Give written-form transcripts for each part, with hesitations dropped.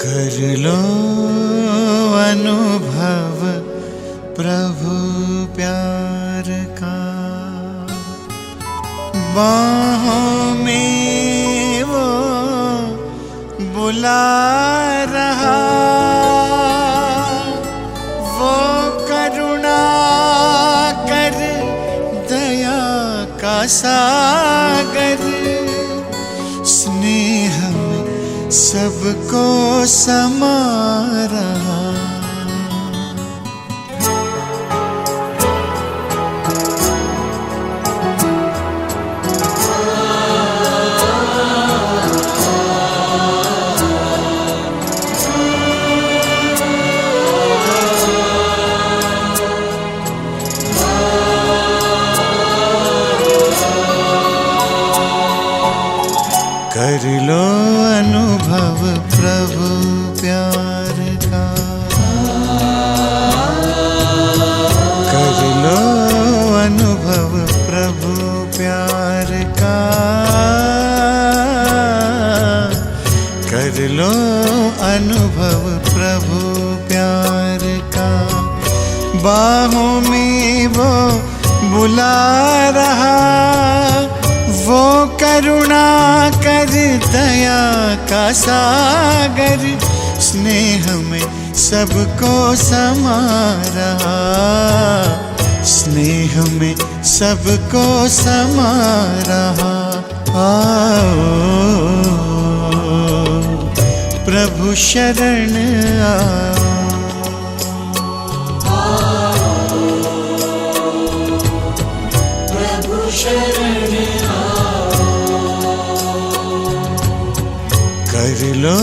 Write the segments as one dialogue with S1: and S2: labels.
S1: कर लो अनुभव प्रभु प्यार का, बाहों में वो बुला रहा, वो करुणा कर दया का सागर, स्नेह में सबको समा रहा। कर लो अनुभव प्रभु प्यार का, कर लो अनुभव प्रभु प्यार का, कर लो अनुभव प्रभु प्यार का, बाहों में वो बुला रहा, वो करुणा कर दया का सागर, स्नेह में सबको समा रहा, स्नेह में सबको समा रहा। आओ प्रभु शरण आओ,
S2: प्रभु शरण
S1: कर लो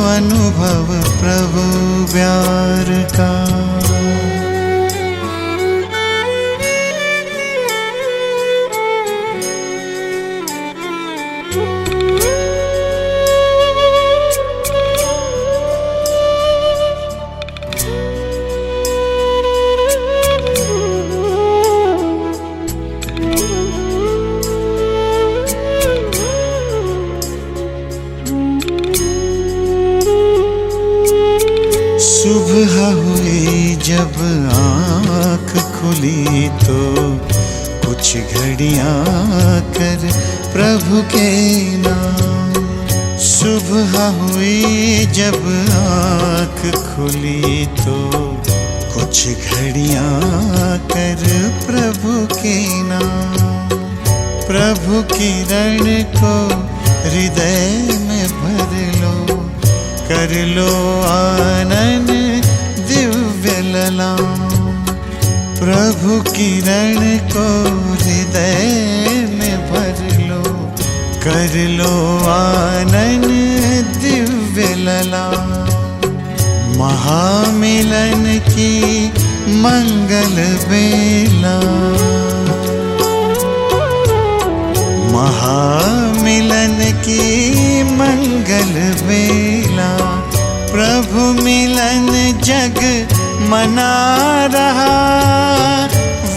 S1: अनुभव प्रभु प्यार का। सुबह हुई जब आँख खुली तो कुछ घड़ियाँ कर प्रभु के नाम, सुबह हुई जब आँख खुली तो कुछ घड़ियाँ कर प्रभु के नाम, प्रभु किरण को हृदय में भर लो, कर लो आनंद दिव्य ललाम, प्रभु किरण को हृदय में भर लो, कर लो आनंद दिव्य ललाम, महामिलन की मंगल बेला, महामिलन की मंगल बेला, प्रभु मिलन जग मना रहा,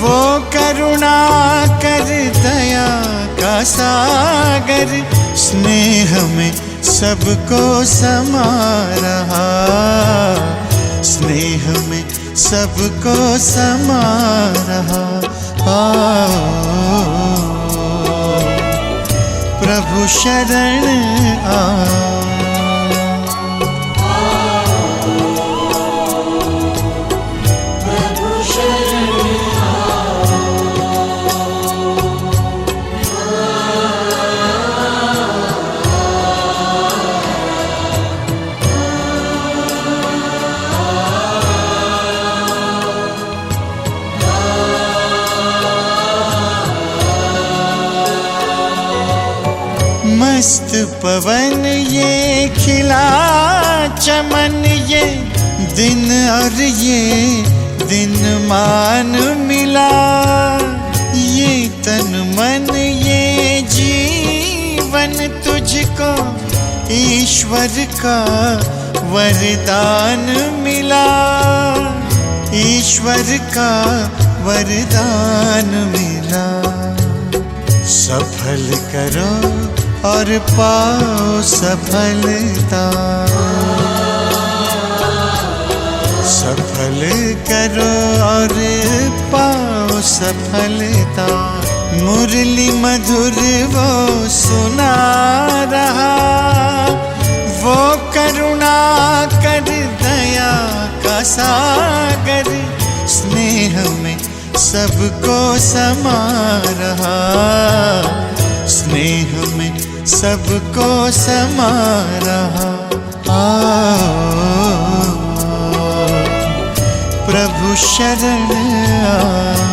S1: वो करुणा कर दया का सागर, स्नेह में सबको समा रहा, स्नेह में सबको समा रहा। प्रभु शरण आओ,
S2: प्रभु शरण
S1: मस्त पवन ये खिला चमन, ये दिन और ये दिन मान मिला, ये तन मन ये जीवन तुझको ईश्वर का वरदान मिला, ईश्वर का वरदान मिला। सफल करो और पाओ सफलता। फल करो और पाओ सफलता। मुरली मधुर वो सुना रहा, वो करुणा कर दया का सागर, स्नेह में सबको समा रहा, स्नेह में सबको समा रहा। आओ प्रभु शरण आओ।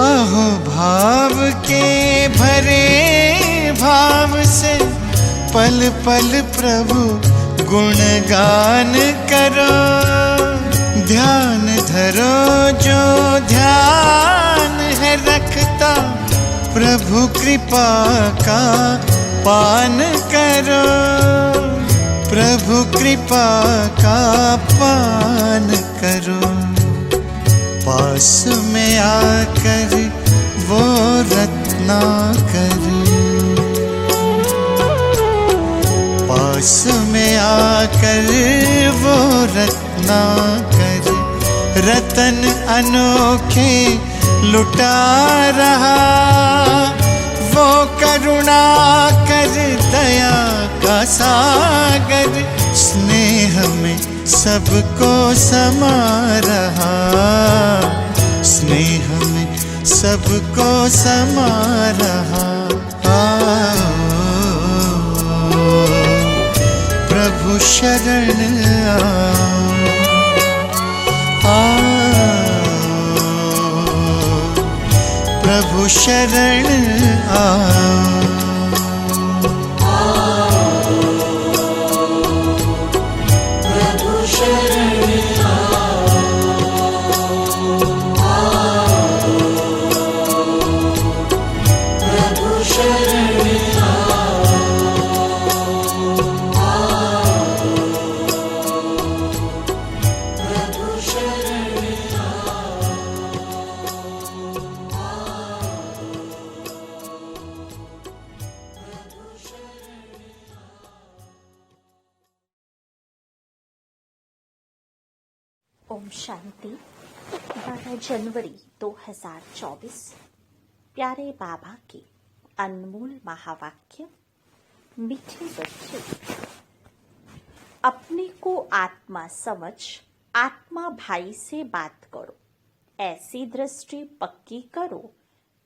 S1: अहो भाव के भरे भाव से पल पल प्रभु गुणगान करो। ध्यान धरो जो ध्यान है रखता, प्रभु कृपा का पान करो, प्रभु कृपा का पान करो। पास में आकर वो रत्नाकर, पास में आकर वो रत्नाकर, रतन अनोखे लुटा रहा। वो करुणा कर दया का सागर, स्नेह में सबको समा रहा, स्नेह में सबको समा रहा। प्रभु शरण आओ, प्रभु शरण आओ।
S3: ओम शांति। 12 जनवरी 2024। प्यारे बाबा के अनमोल महावाक्य। मीठे बच्चे, अपने को आत्मा समझ आत्मा भाई से बात करो। ऐसी दृष्टि पक्की करो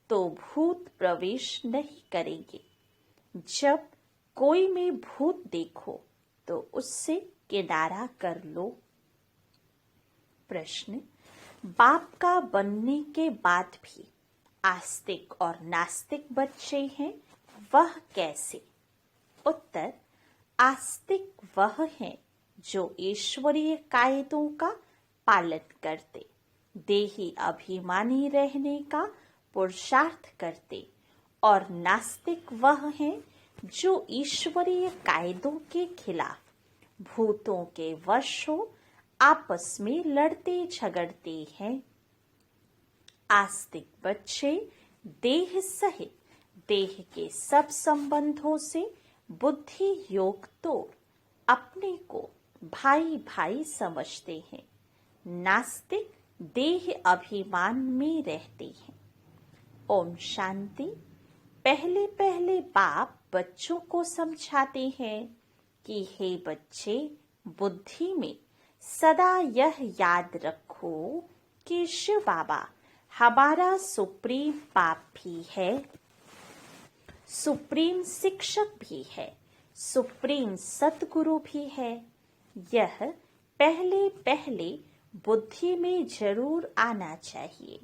S3: तो भूत प्रवेश नहीं करेंगे। जब कोई में भूत देखो तो उससे किनारा कर लो। प्रश्न, बाप का बनने के बाद भी आस्तिक और नास्तिक बच्चे हैं, वह कैसे? उत्तर, आस्तिक वह हैं जो ईश्वरीय कायदों का पालन करते, देही अभिमानी रहने का पुरुषार्थ करते, और नास्तिक वह हैं जो ईश्वरीय कायदों के खिलाफ भूतों के वश हो आपस में लड़ते झगड़ते हैं। आस्तिक बच्चे देह सहित देह के सब संबंधों से बुद्धि योग तोड़ अपने को भाई भाई समझते हैं। नास्तिक देह अभिमान में रहते हैं। ओम शांति। पहले पहले बाप बच्चों को समझाते हैं कि हे बच्चे, बुद्धि में सदा यह याद रखो कि शिव बाबा हमारा सुप्रीम बाप भी है, सुप्रीम शिक्षक भी है, सुप्रीम सतगुरु भी है। यह पहले पहले बुद्धि में जरूर आना चाहिए।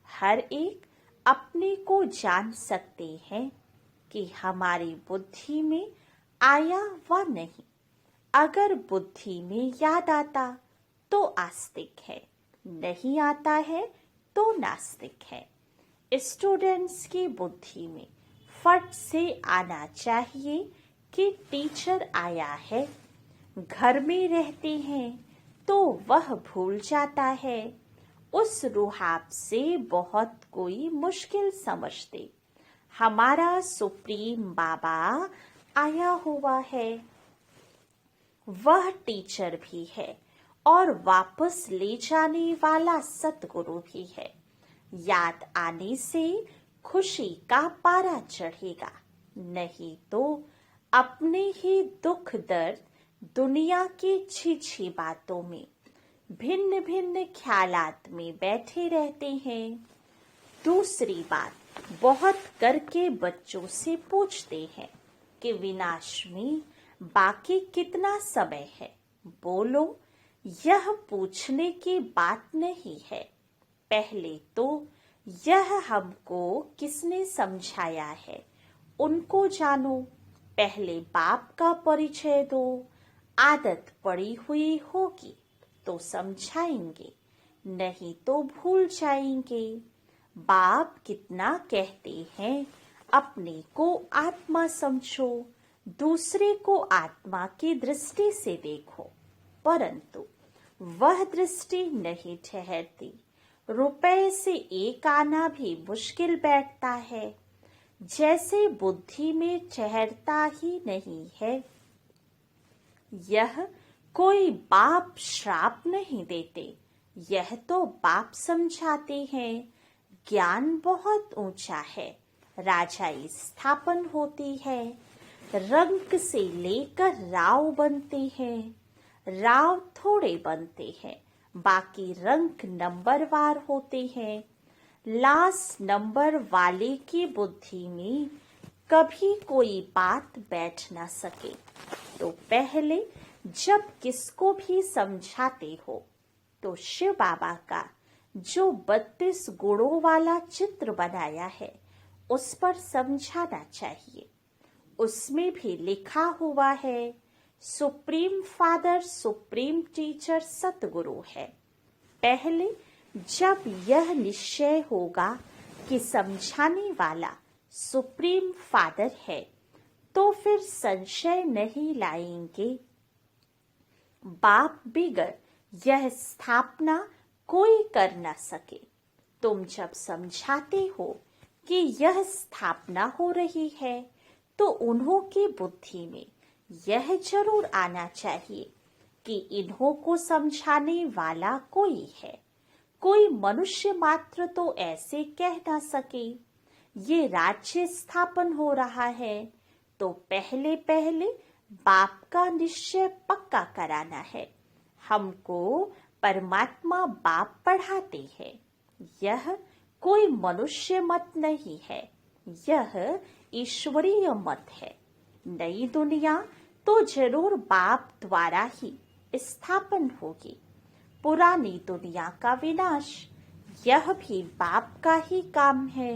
S3: हर एक अपने को जान सकते हैं कि हमारी बुद्धि में आया व नहीं। अगर बुद्धि में याद आता तो आस्तिक है, नहीं आता है तो नास्तिक है। स्टूडेंट्स की बुद्धि में फट से आना चाहिए कि टीचर आया है। घर में रहते हैं तो वह भूल जाता है। उस रुहाब से बहुत कोई मुश्किल समझते। हमारा सुप्रीम बाबा आया हुआ है, वह टीचर भी है और वापस ले जाने वाला सतगुरु भी है। याद आने से खुशी का पारा चढ़ेगा, नहीं तो अपने ही दुख दर्द दुनिया की छी बातों में भिन्न भिन्न ख्यालात में बैठे रहते हैं। दूसरी बात, बहुत करके बच्चों से पूछते हैं कि विनाश में बाकी कितना समय है। बोलो, यह पूछने की बात नहीं है। पहले तो यह हमको किसने समझाया है उनको जानो। पहले बाप का परिचय दो। आदत पड़ी हुई होगी तो समझाएंगे, नहीं तो भूल जाएंगे। बाप कितना कहते हैं, अपने को आत्मा समझो, दूसरे को आत्मा की दृष्टि से देखो, परंतु वह दृष्टि नहीं ठहरती। रुपए से एक आना भी मुश्किल बैठता है, जैसे बुद्धि में ठहरता ही नहीं है। यह कोई बाप श्राप नहीं देते, यह तो बाप समझाते हैं। ज्ञान बहुत ऊंचा है, राजाई स्थापन होती है। रंक से लेकर राव बनते हैं, राव थोड़े बनते हैं, बाकी रंक नंबरवार होते हैं। लास्ट नंबर वाले की बुद्धि में कभी कोई बात बैठ ना सके, तो पहले जब किसको भी समझाते हो तो शिव बाबा का जो 32 गुणों वाला चित्र बनाया है उस पर समझाना चाहिए। उसमें भी लिखा हुआ है, सुप्रीम फादर सुप्रीम टीचर सतगुरु है। पहले जब यह निश्चय होगा कि समझाने वाला सुप्रीम फादर है तो फिर संशय नहीं लाएंगे। बाप बिगर यह स्थापना कोई कर न सके। तुम जब समझाते हो कि यह स्थापना हो रही है तो उन्हों की बुद्धि में यह जरूर आना चाहिए कि इन्हों को समझाने वाला कोई है। कोई मनुष्य मात्र तो ऐसे कह ना सके ये राज्य स्थापन हो रहा है, तो पहले पहले बाप का निश्चय पक्का कराना है। हमको परमात्मा बाप पढ़ाते हैं। यह कोई मनुष्य मत नहीं है, यह ईश्वरीय मत है। नई दुनिया तो जरूर बाप द्वारा ही स्थापन होगी। पुरानी दुनिया का विनाश यह भी बाप का ही काम है।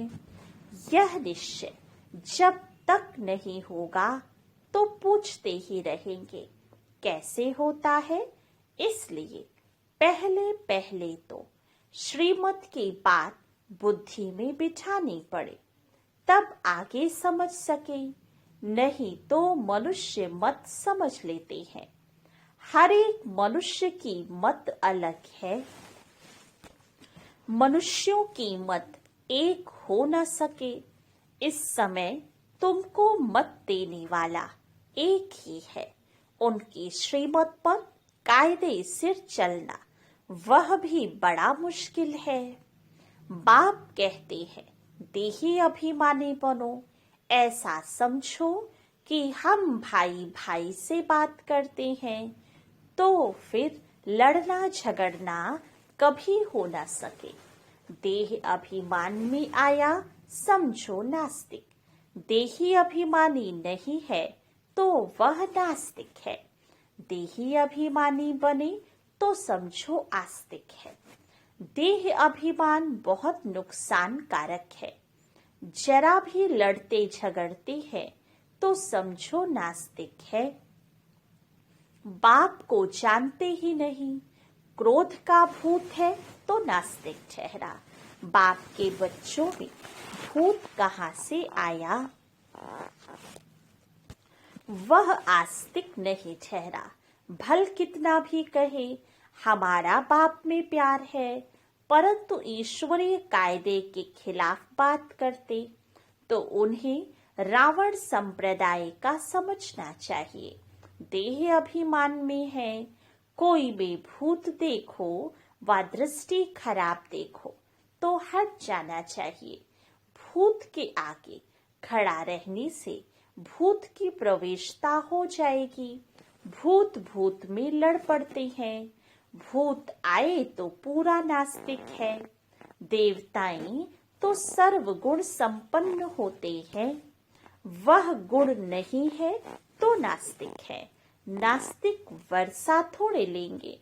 S3: यह निश्चय जब तक नहीं होगा तो पूछते ही रहेंगे कैसे होता है। इसलिए पहले पहले तो श्रीमत की बात बुद्धि में बिठानी पड़े, तब आगे समझ सके, नहीं तो मनुष्य मत समझ लेते हैं। हर एक मनुष्य की मत अलग है। मनुष्यों की मत एक हो न सके। इस समय तुमको मत देने वाला एक ही है। उनकी श्रीमत पर कायदे सिर चलना वह भी बड़ा मुश्किल है। बाप कहते हैं देही अभिमानी बनो। ऐसा समझो कि हम भाई भाई से बात करते हैं, तो फिर लड़ना झगड़ना कभी हो ना सके। देह अभिमान में आया समझो नास्तिक। देही अभिमानी नहीं है तो वह नास्तिक है। देही अभिमानी बने तो समझो आस्तिक है। देह अभिमान बहुत नुकसान कारक है। जरा भी लड़ते झगड़ते हैं तो समझो नास्तिक है। बाप को जानते ही नहीं, क्रोध का भूत है तो नास्तिक ठहरा। बाप के बच्चों में भूत कहाँ से आया? वह आस्तिक नहीं ठहरा। भल कितना भी कहे हमारा बाप में प्यार है, परंतु ईश्वरीय कायदे के खिलाफ बात करते तो उन्हें रावण संप्रदाय का समझना चाहिए। देह अभिमान में है, कोई भी भूत देखो व दृष्टि खराब देखो तो हट जाना चाहिए। भूत के आगे खड़ा रहने से भूत की प्रवेशता हो जाएगी। भूत भूत में लड़ पड़ते हैं। भूत आए तो पूरा नास्तिक है। देवताएं तो सर्वगुण संपन्न होते हैं। वह गुण नहीं है तो नास्तिक है। नास्तिक वर्षा थोड़े लेंगे,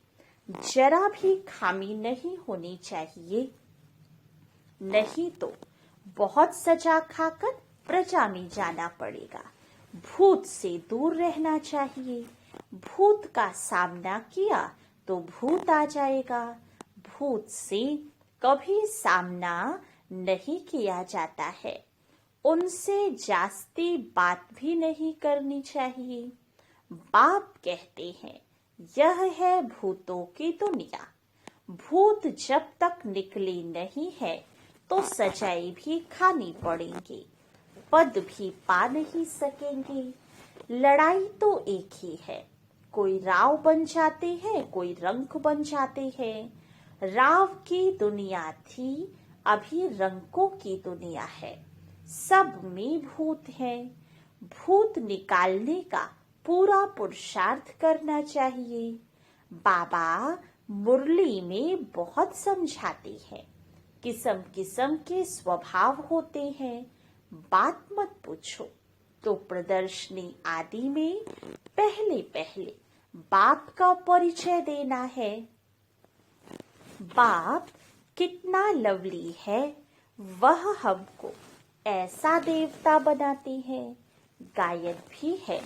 S3: जरा भी खामी नहीं होनी चाहिए, नहीं तो बहुत सजा खाकर प्रजा में जाना पड़ेगा। भूत से दूर रहना चाहिए। भूत का सामना किया तो भूत आ जाएगा। भूत से कभी सामना नहीं किया जाता है। उनसे जास्ती बात भी नहीं करनी चाहिए। बाप कहते हैं यह है भूतों की दुनिया। भूत जब तक निकले नहीं है तो सजाएं भी खानी पड़ेंगी, पद भी पा नहीं सकेंगे। लड़ाई तो एक ही है, कोई राव बन जाते हैं, कोई रंक बन जाते हैं। राव की दुनिया थी, अभी रंकों की दुनिया है। सब में भूत है। भूत निकालने का पूरा पुरुषार्थ करना चाहिए। बाबा मुरली में बहुत समझाते हैं। किस्म किस्म के स्वभाव होते हैं, बात मत पूछो। तो प्रदर्शनी आदि में पहले पहले बाप का परिचय देना है। बाप कितना लवली है, वह हमको ऐसा देवता बनाते हैं। गायक भी है,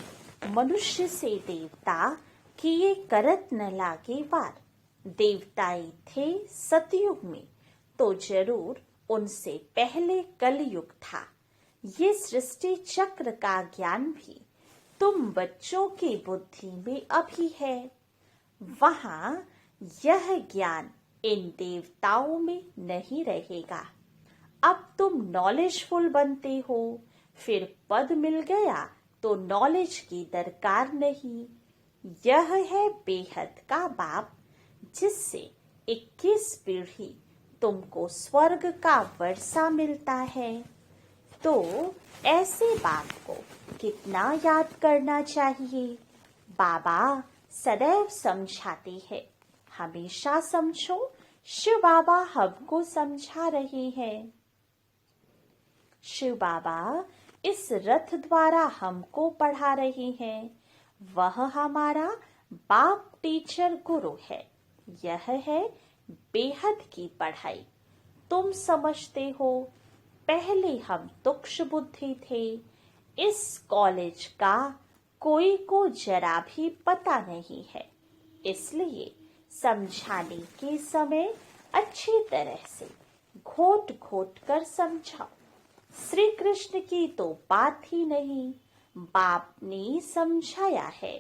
S3: मनुष्य से देवता किए करत न लागे वार। देवताएं थे सतयुग में तो जरूर उनसे पहले कलयुग था। ये सृष्टि चक्र का ज्ञान भी तुम बच्चों की बुद्धि में अभी है। वहां यह ज्ञान इन देवताओं में नहीं रहेगा। अब तुम नॉलेजफुल बनते हो, फिर पद मिल गया तो नॉलेज की दरकार नहीं। यह है बेहद का बाप, जिससे 21 पीढ़ी तुमको स्वर्ग का वर्षा मिलता है। तो ऐसे बाप को कितना याद करना चाहिए। बाबा सदैव समझाते हैं, हमेशा समझो। शिव बाबा हमको समझा रहे हैं। शिव बाबा इस रथ द्वारा हमको पढ़ा रहे हैं। वह हमारा बाप टीचर गुरु है। यह है बेहद की पढ़ाई। तुम समझते हो पहले हम तुक्ष बुद्धि थे। इस कॉलेज का कोई को जरा भी पता नहीं है, इसलिए समझाने के समय अच्छी तरह से घोट घोट कर समझाओ। श्री कृष्ण की तो बात ही नहीं, बाप ने समझाया है।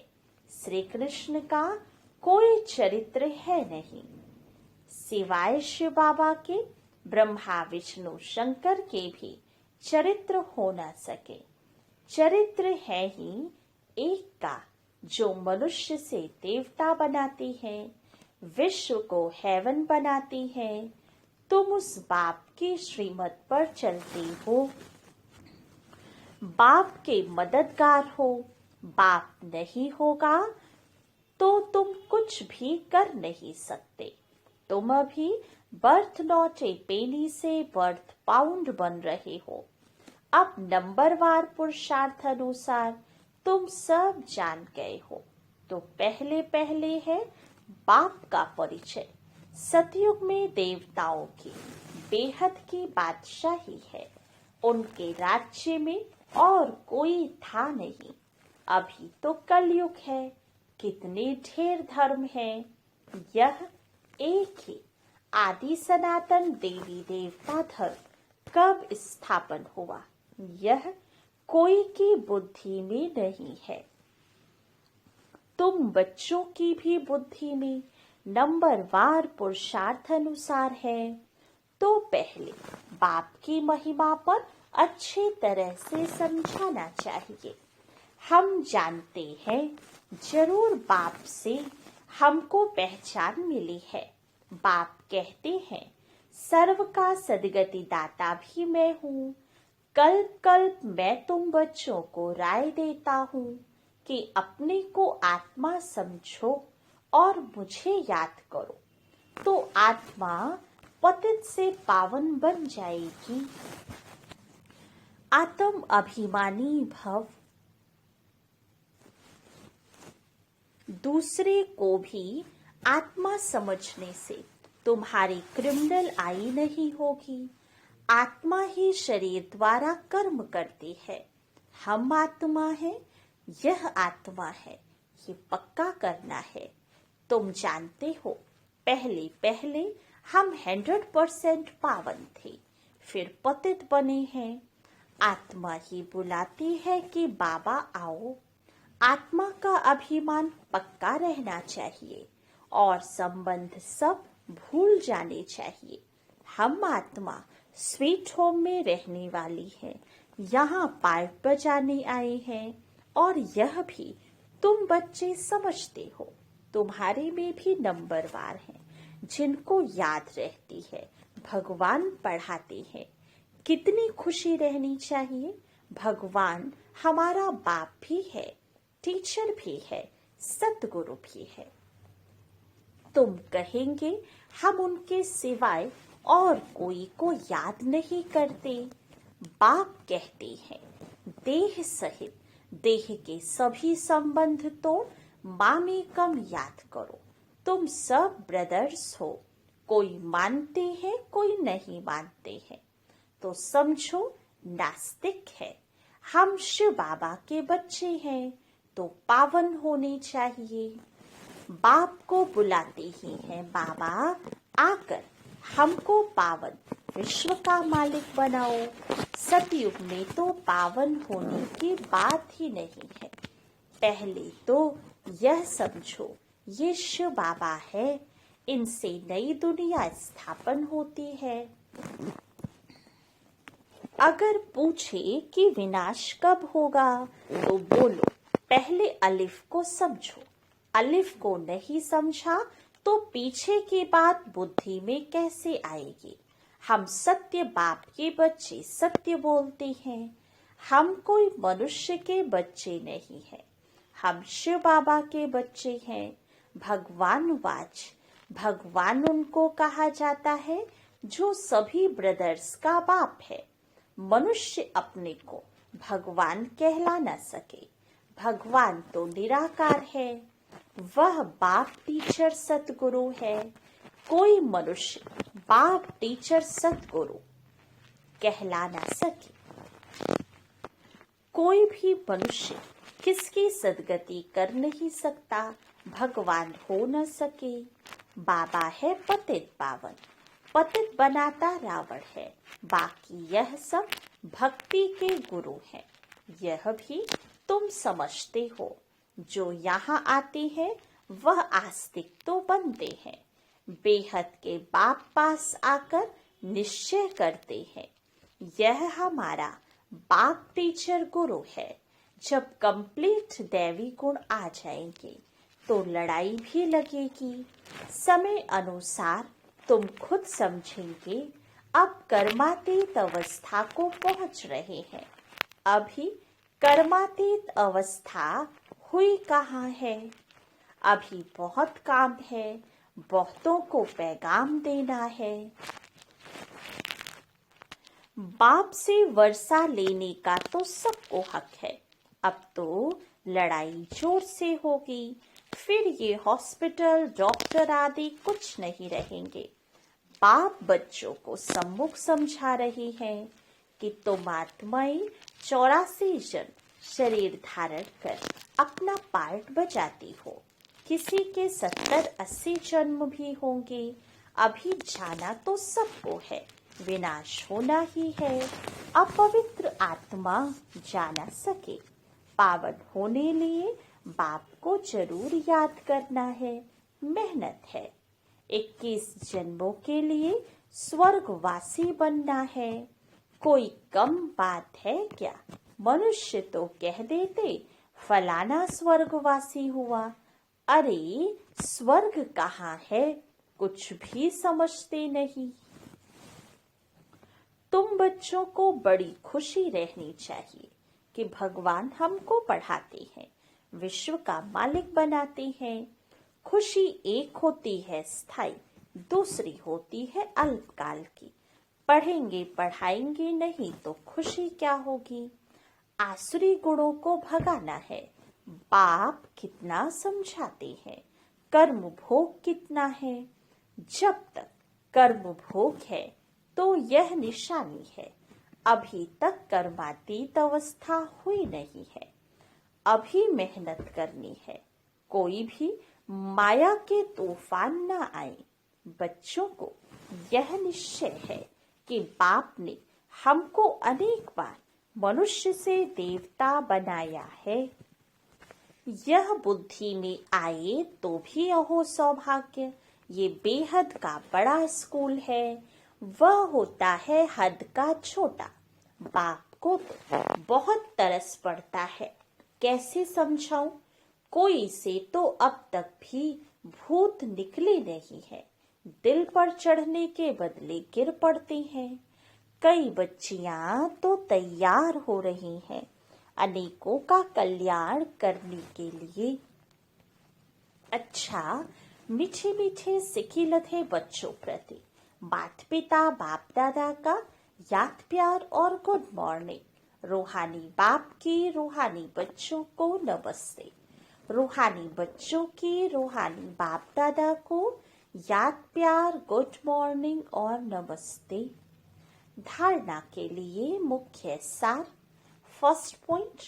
S3: श्री कृष्ण का कोई चरित्र है नहीं, सिवाय शिव बाबा के ब्रह्मा विष्णु शंकर के भी चरित्र हो न सके। चरित्र है ही एक का, जो मनुष्य से देवता बनाती है, विश्व को हेवन बनाती है। तुम उस बाप की श्रीमत पर चलते हो, बाप के मददगार हो। बाप नहीं होगा तो तुम कुछ भी कर नहीं सकते। तुम अभी बर्थ नॉट ए पेनी से बर्थ पाउंड बन रहे हो। अब नंबरवार पुरुषार्थ अनुसार तुम सब जान गए हो। तो पहले पहले है बाप का परिचय। सतयुग में देवताओं की बेहद की बादशाही है। उनके राज्य में और कोई था नहीं। अभी तो कलयुग है, कितने ढेर धर्म हैं। यह एक ही आदि सनातन देवी देवता धर्म कब स्थापन हुआ, यह कोई की बुद्धि में नहीं है। तुम बच्चों की भी बुद्धि में नंबरवार पुरुषार्थ अनुसार है। तो पहले बाप की महिमा पर अच्छी तरह से समझाना चाहिए। हम जानते हैं जरूर बाप से हमको पहचान मिली है। बाप कहते हैं सर्व का सदगति दाता भी मैं हूँ। कल्प कल्प मैं तुम बच्चों को राय देता हूँ कि अपने को आत्मा समझो और मुझे याद करो, तो आत्मा पतित से पावन बन जाएगी। आत्म अभिमानी भव। दूसरे को भी आत्मा समझने से तुम्हारी क्रिमिनल आई नहीं होगी। आत्मा ही शरीर द्वारा कर्म करती है। हम आत्मा है, यह आत्मा है, ये पक्का करना है। तुम जानते हो पहले पहले हम 100% पावन थे, फिर पतित बने हैं। आत्मा ही बुलाती है कि बाबा आओ। आत्मा का अभिमान पक्का रहना चाहिए और संबंध सब भूल जाने चाहिए। हम आत्मा स्वीट होम में रहने वाली है, यहाँ पार्ट बजाने आए हैं। और यह भी तुम बच्चे समझते हो, तुम्हारे में भी नंबरवार हैं जिनको याद रहती है। भगवान पढ़ाते हैं, कितनी खुशी रहनी चाहिए। भगवान हमारा बाप भी है, टीचर भी है, सतगुरु भी है। तुम कहेंगे हम उनके सिवाय और कोई को याद नहीं करते। बाप कहते हैं देह सहित देह के सभी संबंध तो मामेकम याद करो। तुम सब ब्रदर्स हो, कोई मानते हैं कोई नहीं मानते हैं, तो समझो नास्तिक है। हम शिव बाबा के बच्चे हैं तो पावन होने चाहिए। बाप को बुलाते ही हैं बाबा आकर हमको पावन विश्व का मालिक बनाओ। सतयुग में तो पावन होने की बात ही नहीं है। पहले तो यह समझो ये शिव बाबा है, इनसे नई दुनिया स्थापन होती है। अगर पूछे कि विनाश कब होगा, तो बोलो पहले अलिफ को समझो। अलिफ को नहीं समझा तो पीछे की बात बुद्धि में कैसे आएगी। हम सत्य बाप के बच्चे सत्य बोलते हैं। हम कोई मनुष्य के बच्चे नहीं हैं, हम शिव बाबा के बच्चे हैं। भगवान वाच, भगवान उनको कहा जाता है जो सभी ब्रदर्स का बाप है। मनुष्य अपने को भगवान कहला न सके। भगवान तो निराकार है, वह बाप टीचर सतगुरु है। कोई मनुष्य बाप टीचर सतगुरु कहला न सके। कोई भी मनुष्य किसकी सदगति कर नहीं सकता, भगवान हो न सके। बाबा है पतित पावन, पतित बनाता रावण है। बाकी यह सब भक्ति के गुरु हैं। यह भी तुम समझते हो। जो यहाँ आते हैं वह आस्तिक तो बनते हैं, बेहद के बाप पास आकर निश्चय करते हैं यह हमारा बाप टीचर गुरु है। जब कंप्लीट दैवी गुण आ जाएंगे तो लड़ाई भी लगेगी। समय अनुसार तुम खुद समझेंगे। अब कर्मातीत अवस्था को पहुंच रहे हैं। अभी कर्मातीत अवस्था हुई कहाँ है। अभी बहुत काम है, बहुतों को पैगाम देना है। बाप से वर्षा लेने का तो सबको हक है। अब तो लड़ाई जोर से होगी, फिर ये हॉस्पिटल डॉक्टर आदि कुछ नहीं रहेंगे। बाप बच्चों को सम्मुख समझा रहे हैं कि तुम आत्माएं 84 जन्म शरीर धारण कर अपना पार्ट बजाती हो। किसी के 70-80 जन्म भी होंगे। अभी जाना तो सबको है, विनाश होना ही है। अपवित्र आत्मा जा न सके। पावन होने लिए बाप को जरूर याद करना है, मेहनत है। 21 जन्मों के लिए स्वर्गवासी बनना है। कोई कम बात है क्या? मनुष्य तो कह देते फलाना स्वर्गवासी हुआ। अरे स्वर्ग कहाँ है, कुछ भी समझते नहीं। तुम बच्चों को बड़ी खुशी रहनी चाहिए कि भगवान हमको पढ़ाते हैं, विश्व का मालिक बनाते हैं। खुशी एक होती है स्थायी, दूसरी होती है अल्पकाल की। पढ़ेंगे पढ़ाएंगे नहीं तो खुशी क्या होगी? आसुरी गुणों को भगाना है। बाप कितना समझाते हैं, कर्म भोग कितना है। जब तक कर्म भोग है तो यह निशानी है, अभी तक कर्मातीत अवस्था हुई नहीं है। अभी मेहनत करनी है, कोई भी माया के तूफान न आए। बच्चों को यह निश्चय है कि बाप ने हमको अनेक बार मनुष्य से देवता बनाया है। यह बुद्धि में आए तो भी अहो सौभाग्य। ये बेहद का बड़ा स्कूल है, वह होता है हद का छोटा। बाप को तो बहुत तरस पड़ता है, कैसे समझाऊं? कोई से तो अब तक भी भूत निकले नहीं है। दिल पर चढ़ने के बदले गिर पड़ते हैं। कई बच्चियां तो तैयार हो रही हैं अनेकों का कल्याण करने के लिए। अच्छा, मीठे मीठे सिखी लथे बच्चों प्रति माता पिता बाप दादा का याद प्यार और गुड मॉर्निंग। रूहानी बाप की रूहानी बच्चों को नमस्ते। रूहानी बच्चों की रूहानी बाप दादा को याद प्यार गुड मॉर्निंग और नमस्ते। धारणा के लिए मुख्य सार। फर्स्ट पॉइंट,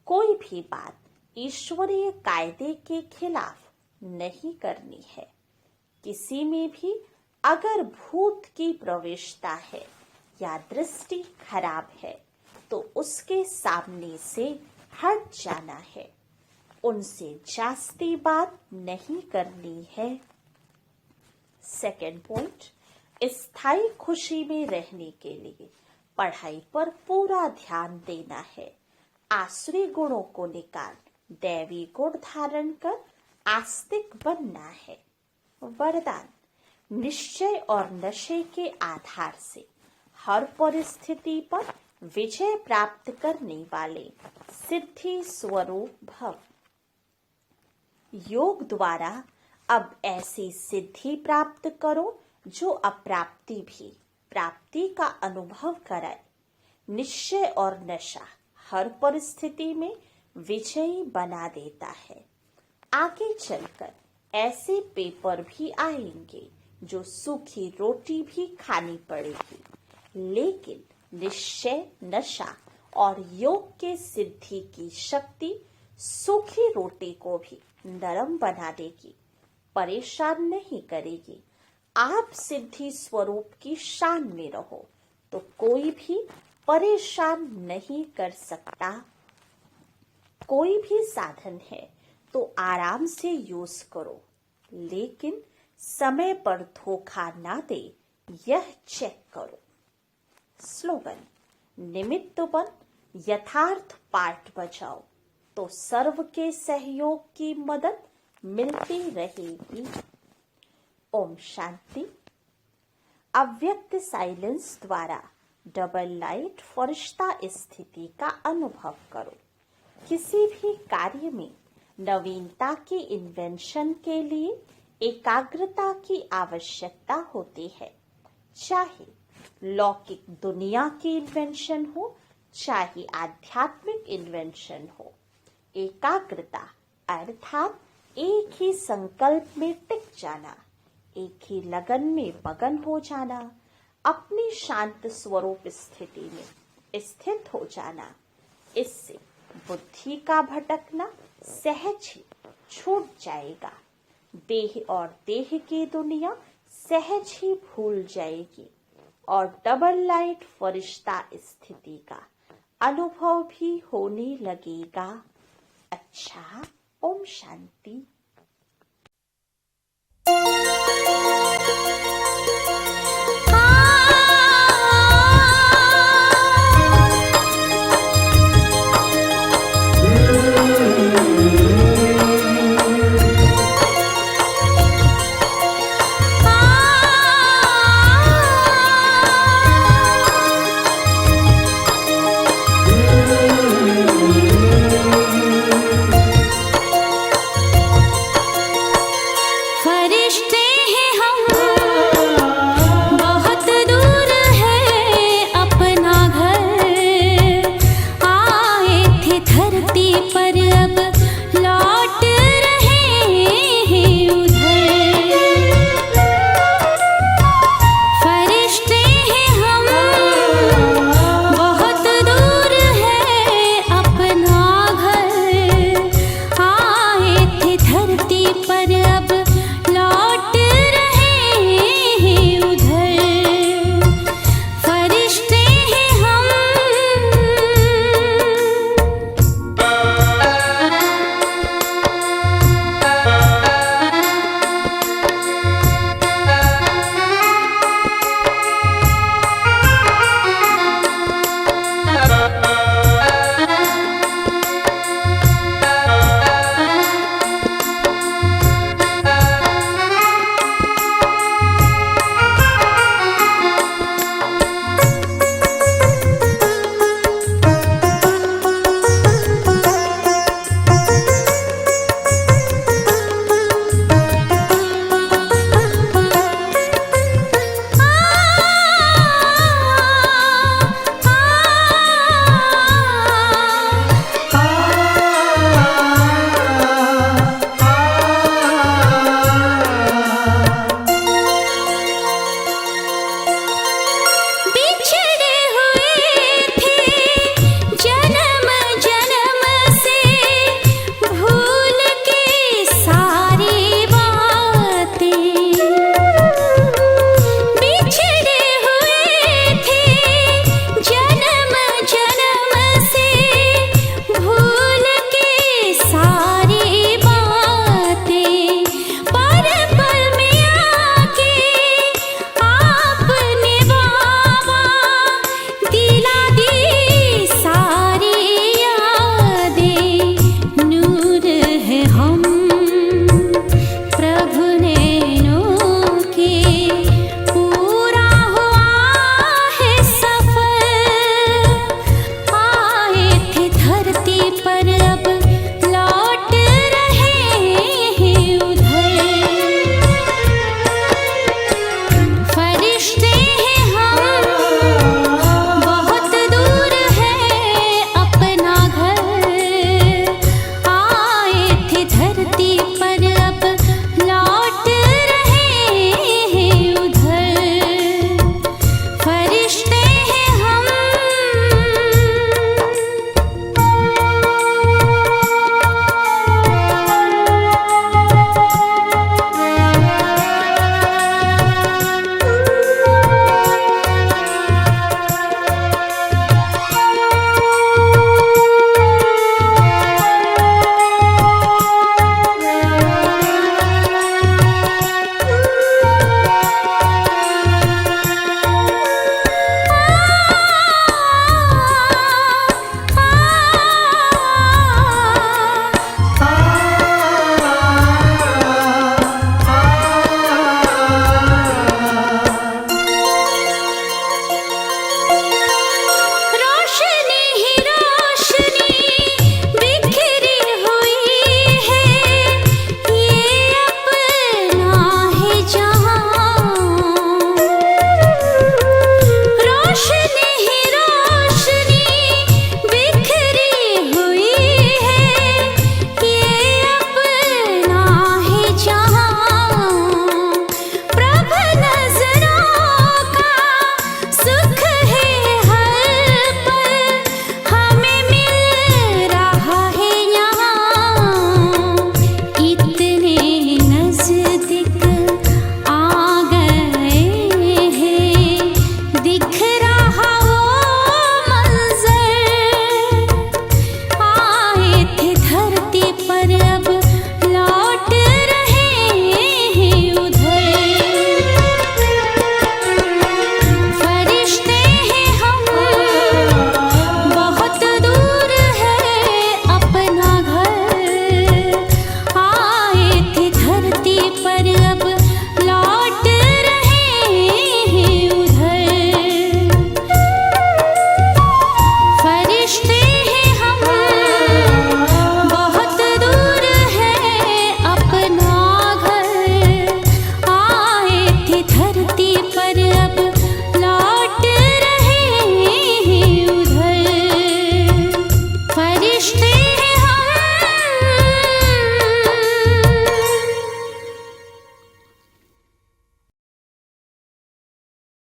S3: कोई भी बात ईश्वरीय कायदे के खिलाफ नहीं करनी है। किसी में भी अगर भूत की प्रवेशता है या दृष्टि खराब है तो उसके सामने से हट जाना है। उनसे जास्ती बात नहीं करनी है। सेकेंड पॉइंट, स्थायी खुशी में रहने के लिए पढ़ाई पर पूरा ध्यान देना है। आसुरी गुणों को निकाल दैवी गुण धारण कर आस्तिक बनना है। वरदान, निश्चय और नशे के आधार से हर परिस्थिति पर विजय प्राप्त करने वाले सिद्धि स्वरूप भव। योग द्वारा अब ऐसी सिद्धि प्राप्त करो जो अप्राप्ति भी प्राप्ति का अनुभव कराए। निश्चय और नशा हर परिस्थिति में विजयी बना देता है। आगे चलकर ऐसे पेपर भी आएंगे जो सूखी रोटी भी खानी पड़ेगी, लेकिन निश्चय नशा और योग के सिद्धि की शक्ति सूखी रोटी को भी नरम बना देगी, परेशान नहीं करेगी। आप सिद्धि स्वरूप की शान में रहो तो कोई भी परेशान नहीं कर सकता। कोई भी साधन है तो आराम से यूज करो, लेकिन समय पर धोखा ना दे, यह चेक करो। स्लोगन, निमित्त बन यथार्थ पाठ बजाओ तो सर्व के सहयोग की मदद मिलती रहेगी। ओम शांति। अव्यक्त साइलेंस द्वारा डबल लाइट फरिश्ता स्थिति का अनुभव करो। किसी भी कार्य में नवीनता की इन्वेंशन के लिए एकाग्रता की आवश्यकता होती है। चाहे लौकिक दुनिया की इन्वेंशन हो, चाहे आध्यात्मिक इन्वेंशन हो, एकाग्रता अर्थात एक ही संकल्प में टिक जाना, एक ही लगन में मगन हो जाना, अपनी शांत स्वरूप स्थिति में स्थित हो जाना। इससे बुद्धि का भटकना सहज ही छूट जाएगा। देह और देह की दुनिया सहज ही भूल जाएगी और डबल लाइट फरिश्ता स्थिति का अनुभव भी होने लगेगा। अच्छा, ओम शांति।